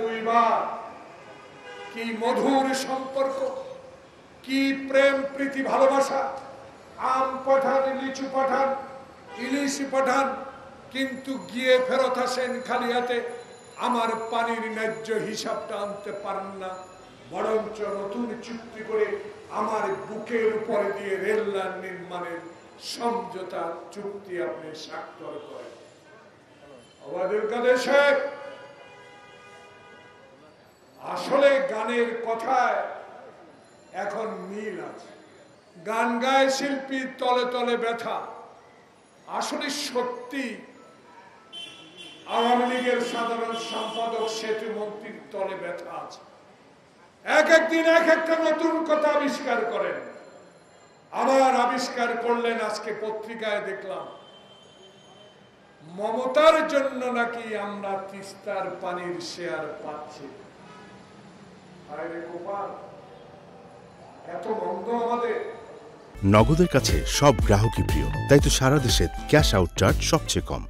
দুইবার। কি মধুর সম্পর্ক, কি প্রেম প্রীতি ভালোবাসা। আম পাঠান, লিচু পাঠান, ইলিশ পাঠান, কিন্তু গিয়ে ফেরত আসেন খালি হাতে। আমার পানির ন্যায্য হিসাবটা আনতে পারেন না, বরঞ্চ নতুন চুক্তি করে আমার বুকের উপরে দিয়ে রেল লাইন নির্মাণের সমঝোতা চুক্তি আপনি স্বাক্ষর করেন। আমাদের দেশে আসলে গানের কথায় এখন মিল আছে। গান গায় শিল্পী, তলে তলে ব্যথা। আসলে সত্যি আওয়ামী লীগের সাধারণ সম্পাদক সেতু মন্ত্রীর তলে ব্যথা আছে। এক একদিন এক একটা নতুন কথা আবিষ্কার করেন। আবার আবিষ্কার করলেন, আজকে পত্রিকায় দেখলাম মমতার জন্য নাকি আমরা তিস্তার পানির শেয়ার পাচ্ছি। আরে গোপাল, এত মন্দ আমাদের। নগদের কাছে সব গ্রাহকই প্রিয়, তাই তো সারা দেশে ক্যাশ আউট চার্জ সবচেয়ে কম।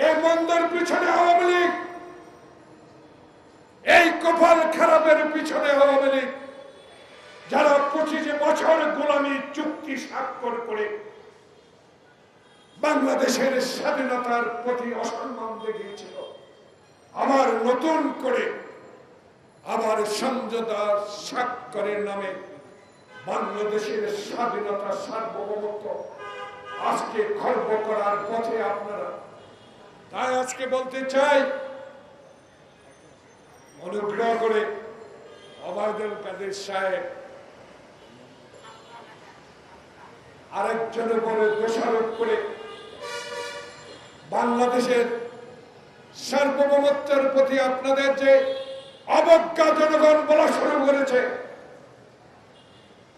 এই মন্দের পিছনে আওয়ামী লীগ, এই কপাল খারাপের পিছনে আওয়ামী লীগ, যারা 25 বছর গোলামি চুক্তি স্বাক্ষর করে বাংলাদেশের স্বাধীনতার প্রতি অসম্মান দেখিয়েছিল। আবার নতুন করে আবার সমঝোতা স্বাক্ষরের নামে বাংলাদেশের স্বাধীনতা সার্বভৌমত্ব আজকে খর্ব করার পথে আপনারা। তাই আজকে বলতে চাই, অনুগ্রহ করে ওবায়দুল কাদের সাহেব আরেকজনের উপরে দোষারোপ করে বাংলাদেশের সার্বভৌমত্বের প্রতি আপনাদের যে অবজ্ঞা জনগণ বলা শুরু করেছে,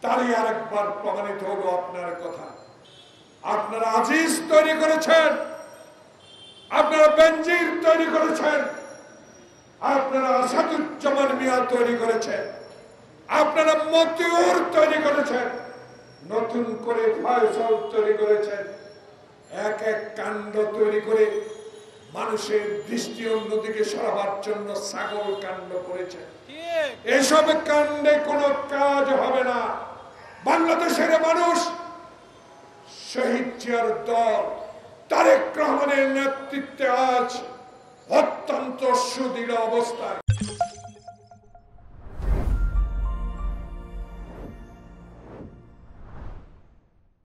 তারই আরেকবার প্রমাণিত হলো আপনার কথা। আপনারা আজিজ তৈরি করেছেন, আপনারা বেনজির তৈরি করেছেন, আপনারা আসাদুজ্জামান মিয়া তৈরি করেছেন, আপনারা মতিউর তৈরি করেছেন, নতুন করে ফয়সাল তৈরি করেছেন। এক এক কাণ্ড তৈরি করে মানুষের দৃষ্টি অন্যদিকে সরাবার জন্য ছাগল কাণ্ড করেছেন। এসব কাণ্ডে কোনো কাজ হবে না। বাংলাদেশের মানুষ শহীদ জিয়ার দল তারেক রহমানের নেতৃত্বে আজ অত্যন্ত সুদৃঢ় অবস্থায়।